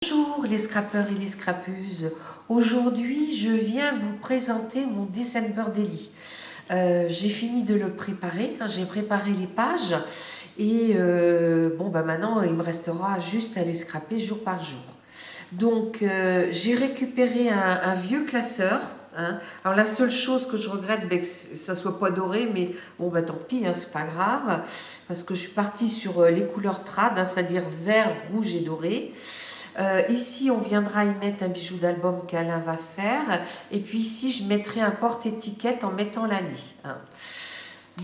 Bonjour les scrappeurs et les scrappeuses. Aujourd'hui, je viens vous présenter mon December Daily. J'ai fini de le préparer, j'ai préparé les pages et maintenant il me restera juste à les scraper jour par jour. Donc j'ai récupéré un vieux classeur. Alors la seule chose que je regrette, que ça soit pas doré, mais bon tant pis, c'est pas grave, parce que je suis partie sur les couleurs trad, c'est-à-dire vert, rouge et doré. Ici, on viendra y mettre un bijou d'album qu'Alain va faire. Et puis ici, je mettrai un porte-étiquette en mettant l'année.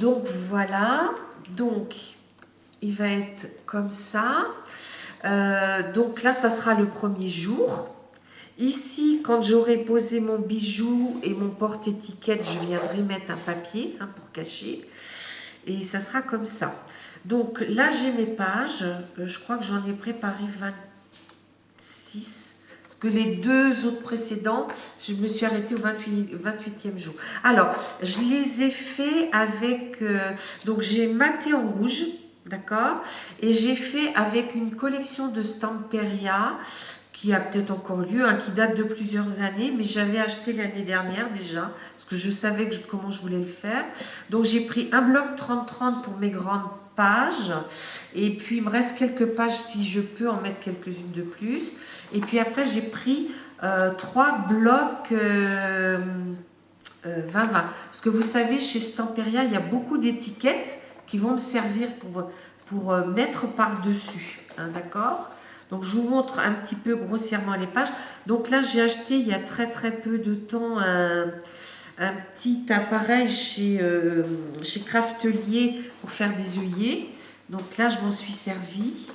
Donc voilà. Donc, il va être comme ça. Donc là, ça sera le premier jour. Ici, quand j'aurai posé mon bijou et mon porte-étiquette, je viendrai mettre un papier pour cacher. Et ça sera comme ça. Donc là, j'ai mes pages. Je crois que j'en ai préparé 26. Parce que les deux autres précédents, je me suis arrêtée au 28e jour. Alors, je les ai fait avec... donc, j'ai maté en rouge, d'accord? Et j'ai fait avec une collection de Stamperia qui a peut-être encore lieu, qui date de plusieurs années, mais j'avais acheté l'année dernière déjà, parce que je savais comment je voulais le faire. Donc j'ai pris un bloc 30-30 pour mes grandes pages, et puis il me reste quelques pages si je peux en mettre quelques-unes de plus. Et puis après j'ai pris 3 blocs 20-20, parce que vous savez, chez Stamperia, il y a beaucoup d'étiquettes qui vont me servir pour mettre par-dessus, d'accord? Donc je vous montre un petit peu grossièrement les pages. Donc là j'ai acheté il y a très peu de temps un petit appareil chez Craftelier pour faire des œillets. Donc là je m'en suis servi.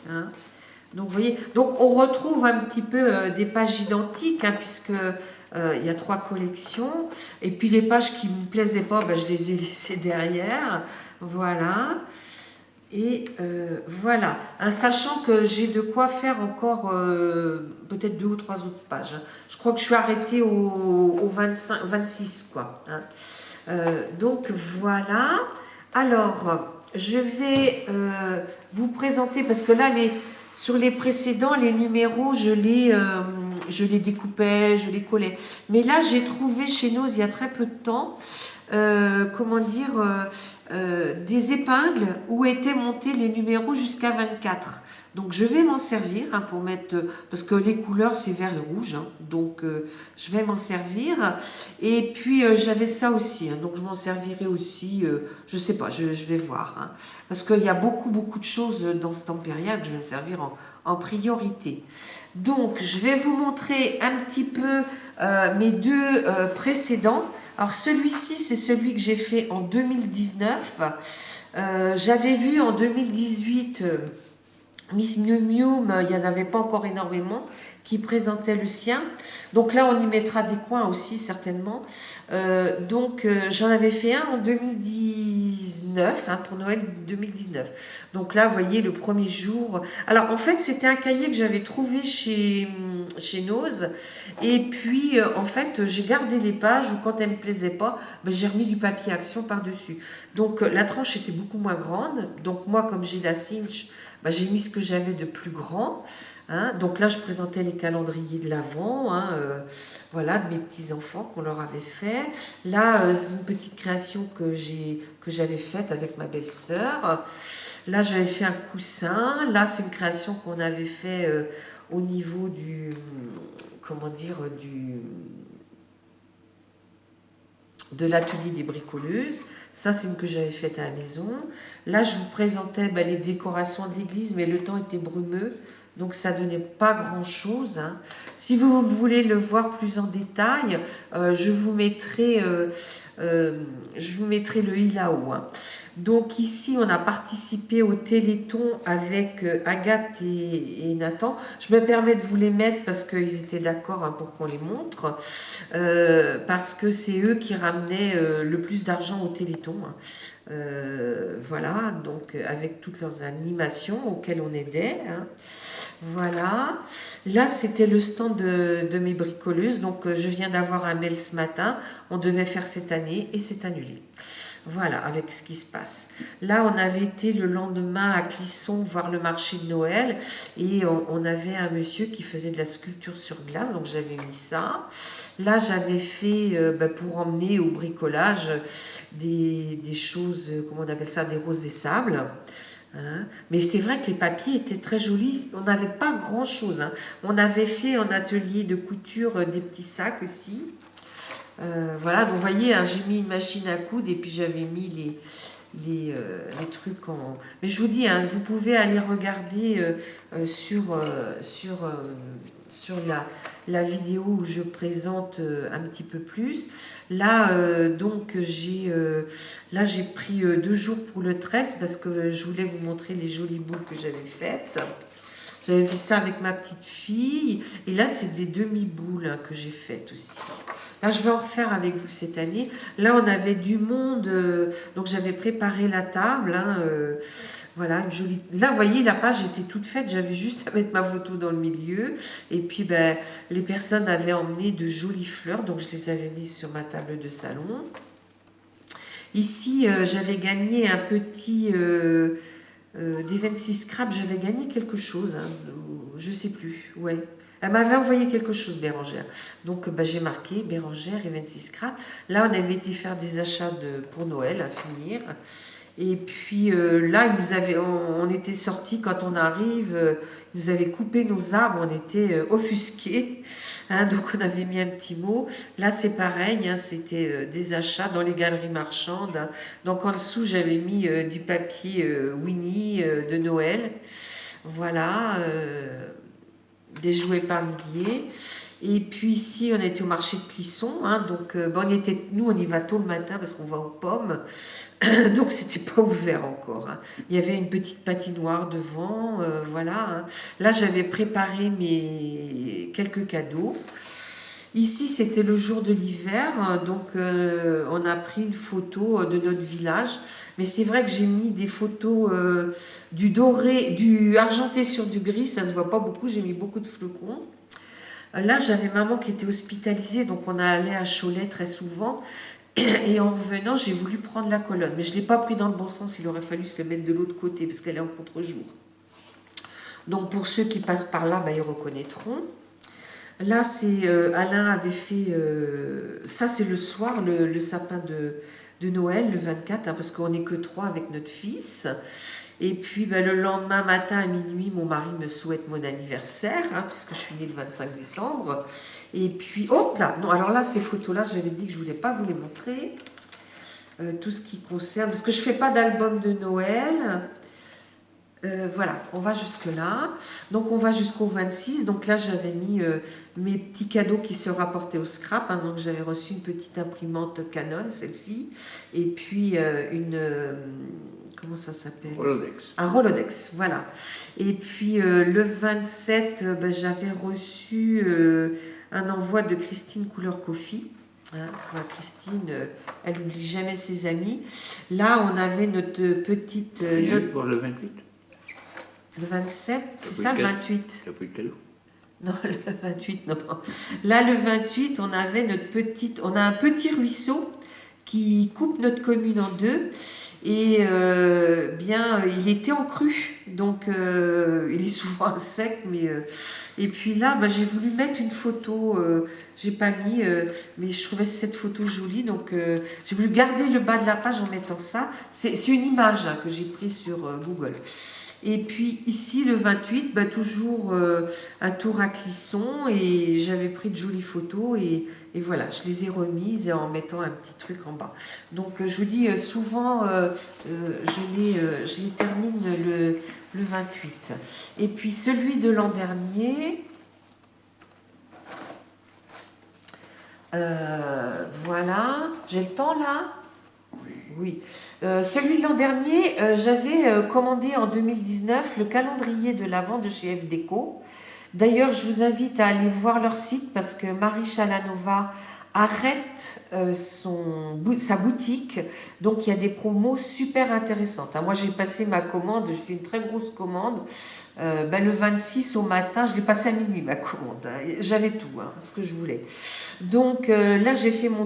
Donc vous voyez, donc on retrouve un petit peu des pages identiques, puisque il y a 3 collections. Et puis les pages qui ne me plaisaient pas, je les ai laissées derrière. Voilà. Et voilà, sachant que j'ai de quoi faire encore peut-être 2 ou 3 autres pages. Je crois que je suis arrêtée au 26, quoi. Donc voilà. Alors, je vais vous présenter, parce que là, sur les précédents, les numéros, je les découpais, je les collais. Mais là, j'ai trouvé chez nous, il y a très peu de temps, des épingles où étaient montés les numéros jusqu'à 24. Donc je vais m'en servir pour mettre, parce que les couleurs c'est vert et rouge, donc je vais m'en servir. Et puis j'avais ça aussi, donc je m'en servirai aussi, je sais pas, je vais voir, parce qu'il y a beaucoup de choses dans Stamperia que je vais me servir en priorité. Donc je vais vous montrer un petit peu mes deux précédents. Alors celui-ci, c'est celui que j'ai fait en 2019. J'avais vu en 2018 Miss Miu Miu, mais il n'y en avait pas encore énormément, qui présentait le sien. Donc là, on y mettra des coins aussi, certainement. J'en avais fait un en 2019, pour Noël 2019. Donc là, vous voyez, le premier jour... Alors, en fait, c'était un cahier que j'avais trouvé chez Nose. Et puis, en fait, j'ai gardé les pages où, quand elles ne me plaisaient pas, j'ai remis du papier action par-dessus. Donc, la tranche était beaucoup moins grande. Donc, moi, comme j'ai la cinch, j'ai mis ce que j'avais de plus grand. Donc là, je présentais les calendriers de l'Avent, voilà, de mes petits-enfants qu'on leur avait fait. Là, c'est une petite création que j'avais faite avec ma belle-sœur. Là, j'avais fait un coussin. Là, c'est une création qu'on avait fait au niveau de l'atelier des bricoleuses. Ça, c'est une que j'avais faite à la maison. Là, je vous présentais les décorations de l'église, mais le temps était brumeux, donc ça donnait pas grand-chose. Si vous voulez le voir plus en détail, je vous mettrai le i là-haut. Donc ici, on a participé au Téléthon avec Agathe et Nathan. Je me permets de vous les mettre parce qu'ils étaient d'accord pour qu'on les montre, parce que c'est eux qui ramenaient le plus d'argent au Téléthon. Voilà, donc avec toutes leurs animations auxquelles on aidait. Voilà. Là, c'était le stand de mes bricoleuses. Donc, je viens d'avoir un mail ce matin. On devait faire cette année et c'est annulé. Voilà, avec ce qui se passe. Là, on avait été le lendemain à Clisson voir le marché de Noël et on avait un monsieur qui faisait de la sculpture sur glace, donc j'avais mis ça. Là, j'avais fait, pour emmener au bricolage des choses, comment on appelle ça, des roses des sables. Hein. Mais c'est vrai que les papiers étaient très jolis. On n'avait pas grand-chose. Hein. On avait fait en atelier de couture des petits sacs aussi. Voilà, donc vous voyez, hein, j'ai mis une machine à coudre et puis j'avais mis les trucs en... Mais je vous dis, hein, vous pouvez aller regarder sur la vidéo où je présente un petit peu plus. Là, donc, j'ai pris 2 jours pour le tresse parce que je voulais vous montrer les jolies boules que j'avais faites. J'avais fait ça avec ma petite fille. Et là, c'est des demi-boules hein, que j'ai faites aussi. Là, je vais en refaire avec vous cette année. Là, on avait du monde. Donc, j'avais préparé la table. Hein, voilà, une jolie... Là, vous voyez, la page était toute faite. J'avais juste à mettre ma photo dans le milieu. Et puis, les personnes avaient emmené de jolies fleurs. Donc, je les avais mises sur ma table de salon. Ici, j'avais gagné un petit... des 26 scraps, j'avais gagné quelque chose, hein, je sais plus, ouais. Elle m'avait envoyé quelque chose, Bérangère. Donc, j'ai marqué Bérangère et 26 scraps. Là, on avait été faire des achats pour Noël à finir. Et puis là, on était sortis quand on arrive, ils nous avaient coupé nos arbres, on était offusqués. Hein, donc, on avait mis un petit mot. Là, c'est pareil, hein, c'était des achats dans les galeries marchandes. Hein. Donc, en dessous, j'avais mis du papier Winnie de Noël. Voilà. Des jouets par milliers. Et puis ici, on était au marché de Clisson. Hein, donc, nous, on y va tôt le matin parce qu'on va aux pommes. Donc, c'était pas ouvert encore. Hein. Il y avait une petite patinoire devant. Voilà. Hein. Là, j'avais préparé quelques cadeaux. Ici, c'était le jour de l'hiver, donc on a pris une photo de notre village. Mais c'est vrai que j'ai mis des photos du doré, du argenté sur du gris, ça se voit pas beaucoup, j'ai mis beaucoup de flocons. Là, j'avais maman qui était hospitalisée, donc on allait à Cholet très souvent. Et en revenant, j'ai voulu prendre la colonne, mais je ne l'ai pas pris dans le bon sens, il aurait fallu se mettre de l'autre côté, parce qu'elle est en contre-jour. Donc pour ceux qui passent par là, ils reconnaîtront. Là, c'est Alain avait fait... ça, c'est le soir, le sapin de Noël, le 24, hein, parce qu'on n'est que 3 avec notre fils. Et puis, le lendemain matin à minuit, mon mari me souhaite mon anniversaire, hein, puisque je suis née le 25 décembre. Et puis, hop là, non, alors là, ces photos-là, j'avais dit que je ne voulais pas vous les montrer. Tout ce qui concerne... Parce que je ne fais pas d'album de Noël... voilà, on va jusque-là. Donc, on va jusqu'au 26. Donc là, j'avais mis mes petits cadeaux qui se rapportaient au scrap. Hein. Donc, j'avais reçu une petite imprimante Canon, selfie. Et puis, comment ça s'appelle? Rolodex. Un Rolodex, voilà. Et puis, le 27, j'avais reçu un envoi de Christine Couleur Coffee. Hein, Christine, elle n'oublie jamais ses amis. Là, on avait notre petite... Pour le 28. Le 27, c'est ça le 28? T'as pris le cadeau? Non, le 28, non. Là, le 28, on a un petit ruisseau qui coupe notre commune en deux. Et il était en crue. Donc, il est souvent sec. Et puis là, j'ai voulu mettre une photo. J'ai pas mis, mais je trouvais cette photo jolie. Donc, j'ai voulu garder le bas de la page en mettant ça. C'est une image hein, que j'ai prise sur Google. Et puis ici, le 28, toujours un tour à Clisson et j'avais pris de jolies photos et voilà, je les ai remises en mettant un petit truc en bas. Donc je vous dis, souvent, je les termine le 28. Et puis celui de l'an dernier, voilà, j'ai le temps là ? Oui. Celui de l'an dernier, j'avais commandé en 2019 le calendrier de l'Avent de chez F Déco. D'ailleurs, je vous invite à aller voir leur site parce que Marie Chalanova arrête sa boutique. Donc, il y a des promos super intéressantes. Moi, j'ai passé ma commande, j'ai fait une très grosse commande. Le 26 au matin, je l'ai passé à minuit ma commande. J'avais tout, ce que je voulais. Donc là, j'ai fait mon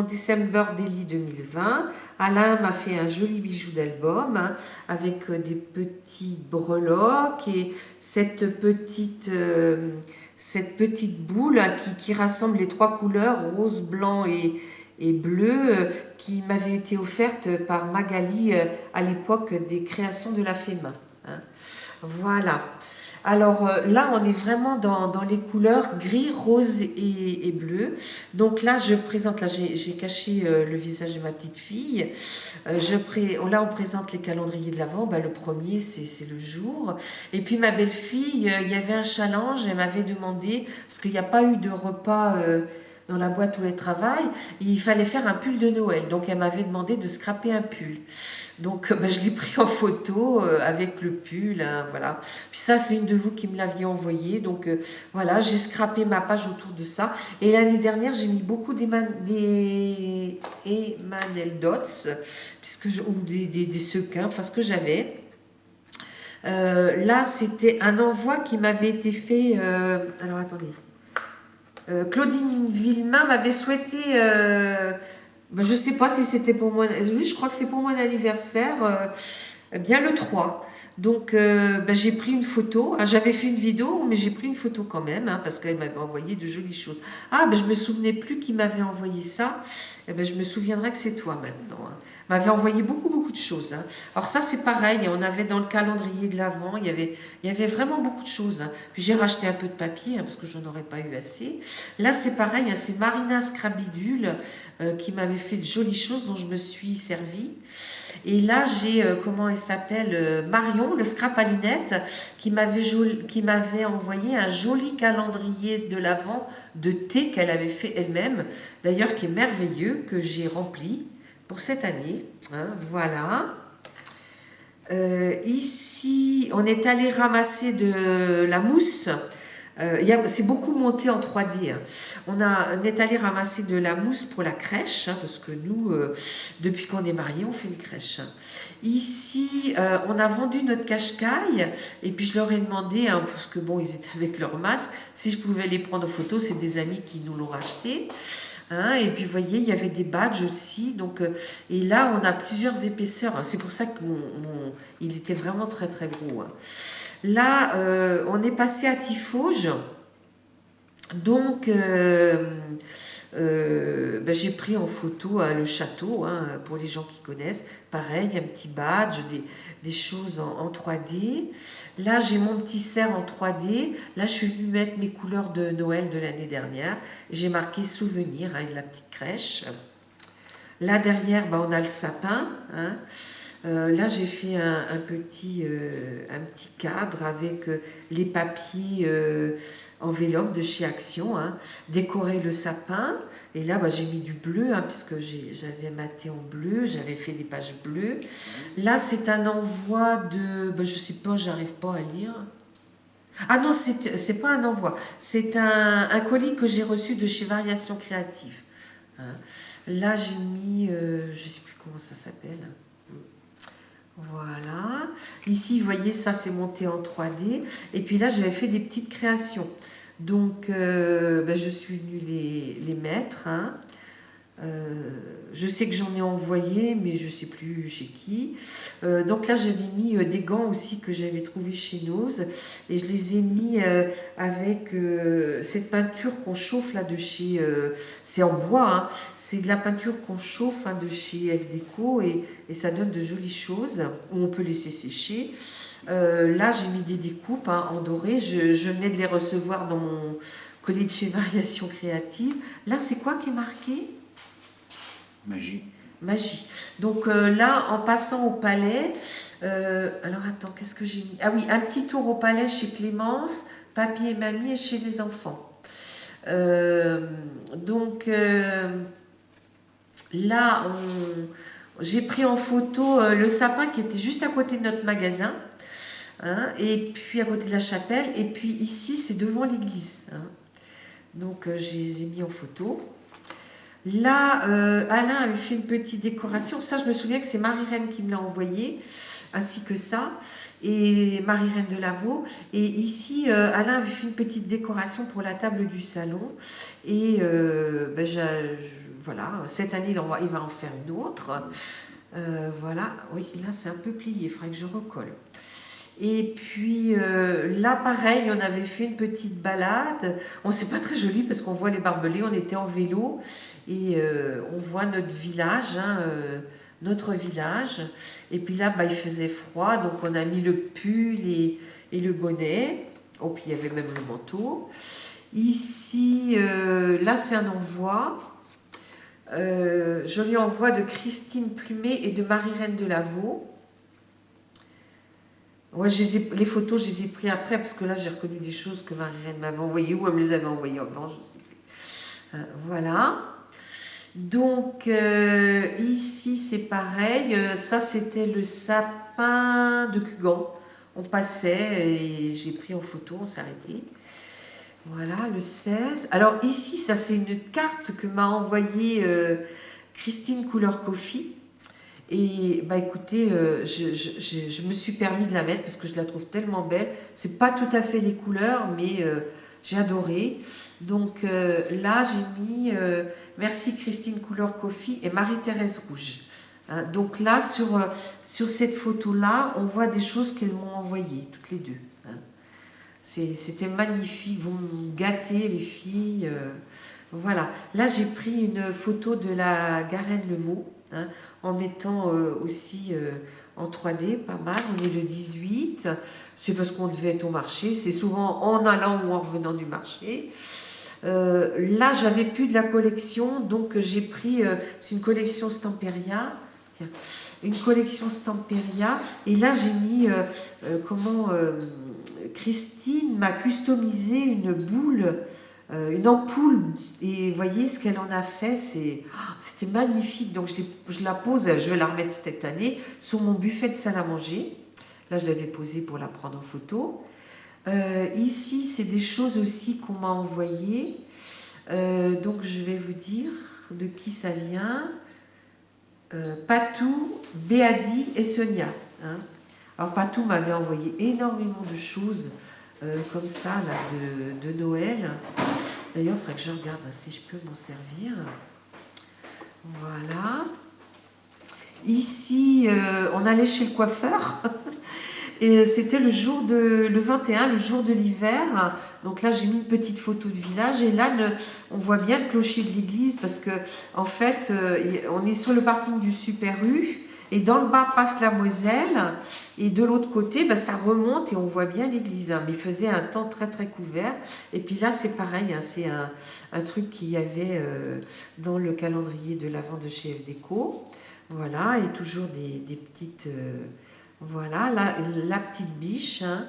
December Daily 2020 Alain m'a fait un joli bijou d'album hein, avec des petites breloques et cette petite boule hein, qui rassemble les trois couleurs, rose, blanc et bleu, qui m'avait été offerte par Magali à l'époque des créations de la FEMA. Hein. Voilà. Alors là, on est vraiment dans les couleurs gris, rose et bleu. Donc là, je présente, là j'ai caché le visage de ma petite fille. Là, on présente les calendriers de l'Avent. Ben, le premier, c'est le jour. Et puis ma belle-fille, il y avait un challenge. Elle m'avait demandé, parce qu'il n'y a pas eu de repas dans la boîte où elle travaille, il fallait faire un pull de Noël. Donc elle m'avait demandé de scraper un pull. Donc ben, je l'ai pris en photo avec le pull, hein, voilà. Puis ça, c'est une de vous qui me l'aviez envoyé. Donc voilà, j'ai scrapé ma page autour de ça. Et l'année dernière, j'ai mis beaucoup des Emanel Dots, ou des sequins, enfin ce que j'avais. Là, c'était un envoi qui m'avait été fait. Alors attendez. Claudine Villemain m'avait souhaité. Ben, je ne sais pas si c'était pour moi. Oui, je crois que c'est pour mon anniversaire. Bien le 3. Donc, ben, j'ai pris une photo. Ah, j'avais fait une vidéo, mais j'ai pris une photo quand même, hein, parce qu'elle m'avait envoyé de jolies choses. Ah, ben, je me souvenais plus qui m'avait envoyé ça. Eh ben, je me souviendrai que c'est toi maintenant. Hein. M'avait envoyé beaucoup de choses. Hein. Alors ça, c'est pareil. On avait dans le calendrier de l'Avent, il y avait vraiment beaucoup de choses. Hein. Puis j'ai racheté un peu de papier, hein, parce que je n'en aurais pas eu assez. Là, c'est pareil. Hein, c'est Marina Scrabidule qui m'avait fait de jolies choses dont je me suis servie. Et là, j'ai, comment elle s'appelle, Marion, le scrap à lunettes, qui m'avait envoyé un joli calendrier de l'Avent de thé qu'elle avait fait elle-même, d'ailleurs qui est merveilleux, que j'ai rempli pour cette année. Hein, voilà. Ici, on est allé ramasser de la mousse. C'est beaucoup monté en 3D. Hein. On est allé ramasser de la mousse pour la crèche, hein, parce que nous, depuis qu'on est mariés, on fait une crèche. Hein. Ici, on a vendu notre cache-caille, et puis je leur ai demandé, hein, parce que bon, ils étaient avec leur masque, si je pouvais les prendre en photo. C'est des amis qui nous l'ont racheté. Hein, et puis vous voyez, il y avait des badges aussi. Donc, et là, on a plusieurs épaisseurs. Hein, c'est pour ça que il était vraiment très gros. Hein. Là, on est passé à Tifauge. Donc, ben, j'ai pris en photo le château, hein, pour les gens qui connaissent. Pareil, un petit badge, des choses en 3D. Là, j'ai mon petit cerf en 3D. Là, je suis venue mettre mes couleurs de Noël de l'année dernière. J'ai marqué souvenir, hein, de la petite crèche. Là, derrière, ben, on a le sapin. Hein. Là, j'ai fait un petit cadre avec les papiers enveloppe de chez Action, hein, décorer le sapin. Et là, bah, j'ai mis du bleu, hein, puisque j'avais maté en bleu, j'avais fait des pages bleues. Là, c'est un envoi de... Bah, je sais pas, j'arrive pas à lire. Ah non, c'est pas un envoi. C'est un colis que j'ai reçu de chez Variation Créative. Hein. Là, j'ai mis... je sais plus comment ça s'appelle. Voilà. Ici, vous voyez, ça, c'est monté en 3D. Et puis là, j'avais fait des petites créations. Donc, ben, je suis venue les mettre. Hein. Je sais que j'en ai envoyé, mais je ne sais plus chez qui. Donc là, j'avais mis des gants aussi que j'avais trouvés chez Nose. Et je les ai mis avec cette peinture qu'on chauffe là de chez... c'est en bois, hein. C'est de la peinture qu'on chauffe, hein, de chez F Déco et ça donne de jolies choses où on peut laisser sécher. Là, j'ai mis des découpes, hein, en doré. Je venais de les recevoir dans mon colis de chez Variation Créative. Là, c'est quoi qui est marqué ? Magie. Magie. Donc là, en passant au palais, alors attends, qu'est-ce que j'ai mis ? Ah oui, un petit tour au palais chez Clémence, papy et mamie et chez les enfants. Donc là, j'ai pris en photo le sapin qui était juste à côté de notre magasin, hein, et puis à côté de la chapelle, et puis ici, c'est devant l'église. Hein. Donc je les ai mis en photo. Là, Alain avait fait une petite décoration. Ça, je me souviens que c'est Marie-Reine qui me l'a envoyé, ainsi que ça, et Marie-Reine de Lavaux. Et ici, Alain avait fait une petite décoration pour la table du salon. Et ben, voilà, cette année, il va en faire une autre. Voilà, oui, là c'est un peu plié, il faudrait que je recolle. Et puis là, pareil, on avait fait une petite balade. Bon, c'est pas très joli parce qu'on voit les barbelés, on était en vélo et on voit notre village, hein, notre village. Et puis là, bah, il faisait froid, donc on a mis le pull et le bonnet. Oh, puis il y avait même le manteau. Ici, là, c'est un envoi. Joli envoi de Christine Plumet et de Marie-Reine de Lavaux. Ouais, les photos, je les ai prises après parce que là, j'ai reconnu des choses que Marie-Reine m'avait envoyées ou elle me les avait envoyées avant, je ne sais plus. Voilà. Donc, ici, c'est pareil. Ça, c'était le sapin de Cugan. On passait et j'ai pris en photo, on s'est arrêté. Voilà, le 16. Alors, ici, ça, c'est une carte que m'a envoyée Christine Couleur Coffee. Et bah écoutez, je me suis permis de la mettre parce que je la trouve tellement belle. C'est pas tout à fait les couleurs, mais j'ai adoré. Donc là, j'ai mis merci Christine Couleur Coffee et Marie-Thérèse Rouge. Hein, donc là, sur cette photo-là, on voit des choses qu'elles m'ont envoyées, toutes les deux. Hein. C'était magnifique, vous me gâtez les filles. Voilà. Là, j'ai pris une photo de la Garenne Le Maux. Hein, en mettant aussi en 3D, pas mal. On est le 18, c'est parce qu'on devait être au marché, c'est souvent en allant ou en revenant du marché. Là, j'avais plus de la collection, donc j'ai pris, c'est une collection Stamperia, tiens, une collection Stamperia, et là j'ai mis, Christine m'a customisé une boule, une ampoule, et vous voyez ce qu'elle en a fait, c'était magnifique. Donc je la pose, je vais la remettre cette année sur mon buffet de salle à manger. Là, je l'avais posée pour la prendre en photo. Ici, c'est des choses aussi qu'on m'a envoyées. Donc je vais vous dire de qui ça vient. Patou, Béadi et Sonia. Hein. Alors Patou m'avait envoyé énormément de choses comme ça là, de Noël. D'ailleurs, il faudrait que je regarde si je peux m'en servir. Voilà. Ici, on allait chez le coiffeur. Et c'était le 21, le jour de l'hiver. Donc là, j'ai mis une petite photo de village. Et là, on voit bien le clocher de l'église parce que, en fait, on est sur le parking du Super U. Et dans le bas passe la Moselle. Et de l'autre côté, ben, ça remonte et on voit bien l'église. Hein. Mais il faisait un temps très, très couvert. Et puis là, c'est pareil. Hein, c'est un truc qu'il y avait dans le calendrier de l'Avent de chez F Déco. Voilà. Et toujours des petites... voilà, la petite biche. Hein.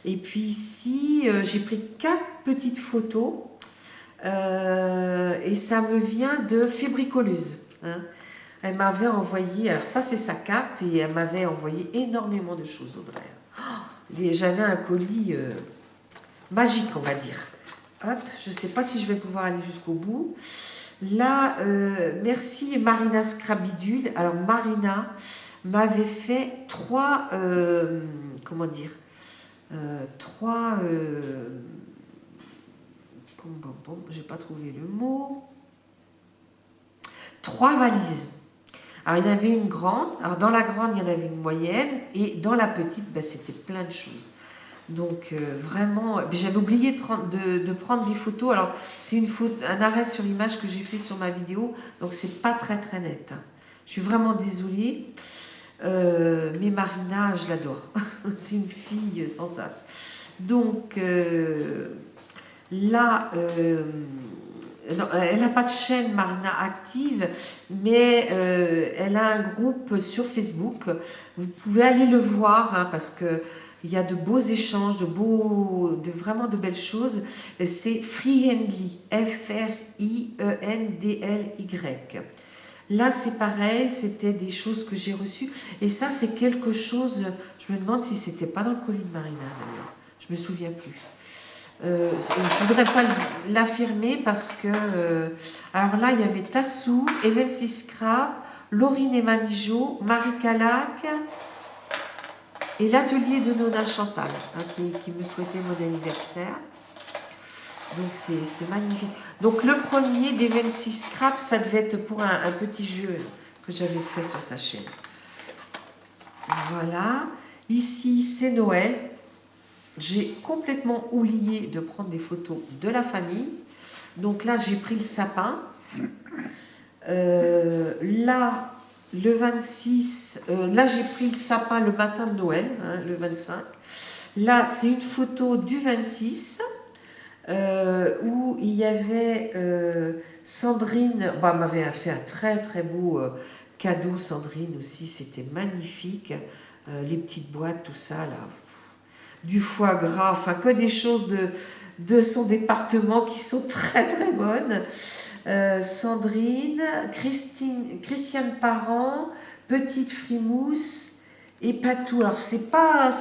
Et puis ici, j'ai pris 4 petites photos. Et ça me vient de Fébricoleuse. Hein. Elle m'avait envoyé, alors ça c'est sa carte, et elle m'avait envoyé énormément de choses, Audrey. Oh, j'avais un colis magique, on va dire. Hop, je ne sais pas si je vais pouvoir aller jusqu'au bout. Là, merci Marina Scrabidule. Alors Marina m'avait fait 3, j'ai pas trouvé le mot. 3 valises. Alors, il y en avait une grande. Alors, dans la grande, il y en avait une moyenne. Et dans la petite, ben, c'était plein de choses. Donc, vraiment... J'avais oublié de prendre des photos. Alors, c'est un arrêt sur image que j'ai fait sur ma vidéo. Donc, c'est pas très, très net. Hein. Je suis vraiment désolée. Mais Marina, je l'adore. C'est une fille sans sas. Donc, là... non, elle n'a pas de chaîne Marina active, mais elle a un groupe sur Facebook. Vous pouvez aller le voir hein, parce que il y a de beaux échanges, vraiment de belles choses. C'est Friendly, Friendly. Là, c'est pareil, c'était des choses que j'ai reçues. Et ça, c'est quelque chose, je me demande si c'était pas dans le colis de Marina d'ailleurs. Je me souviens plus. Je ne voudrais pas l'affirmer parce que... alors là, il y avait Tassou, Evency Scrap, Laurine et Mamijo, Marie Calac et l'atelier de Nona Chantal hein, qui me souhaitait mon anniversaire. Donc c'est magnifique. Donc le premier d'Evency Scrap, ça devait être pour un petit jeu que j'avais fait sur sa chaîne. Voilà. Ici, c'est Noël. J'ai complètement oublié de prendre des photos de la famille. Donc là, j'ai pris le sapin. Là, le 26, là, j'ai pris le sapin le matin de Noël, hein, le 25. Là, c'est une photo du 26 où il y avait Sandrine. Bah, elle m'avait fait un très très beau cadeau, Sandrine aussi. C'était magnifique. Les petites boîtes, tout ça, là. Du foie gras, enfin que des choses de son département qui sont très très bonnes. Sandrine, Christiane Parent, Petite Frimousse et Patou. Alors c'est pas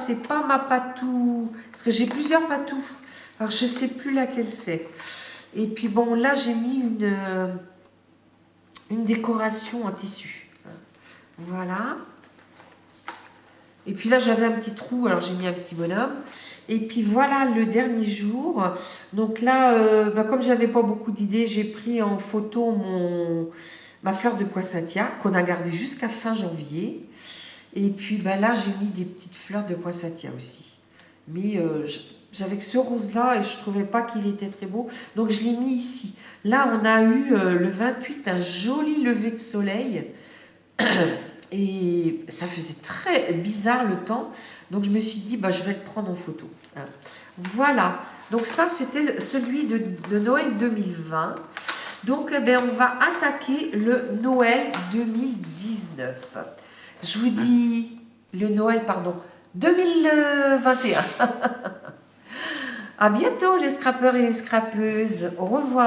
ma Patou, parce que j'ai plusieurs Patous. Alors je sais plus laquelle c'est. Et puis bon, là j'ai mis une décoration en tissu. Voilà. Et puis là, j'avais un petit trou, alors j'ai mis un petit bonhomme. Et puis voilà le dernier jour. Donc là, comme j'avais pas beaucoup d'idées, j'ai pris en photo ma fleur de poinsettia qu'on a gardée jusqu'à fin janvier. Et puis là, j'ai mis des petites fleurs de poinsettia aussi. Mais j'avais que ce rose-là et je trouvais pas qu'il était très beau. Donc je l'ai mis ici. Là, on a eu le 28 un joli lever de soleil. Et ça faisait très bizarre le temps, donc je me suis dit, je vais le prendre en photo. Voilà, donc ça c'était celui de Noël 2020. Donc on va attaquer le Noël 2019. Je vous dis, le Noël, pardon, 2021. À bientôt les scrappeurs et les scrappeuses, au revoir.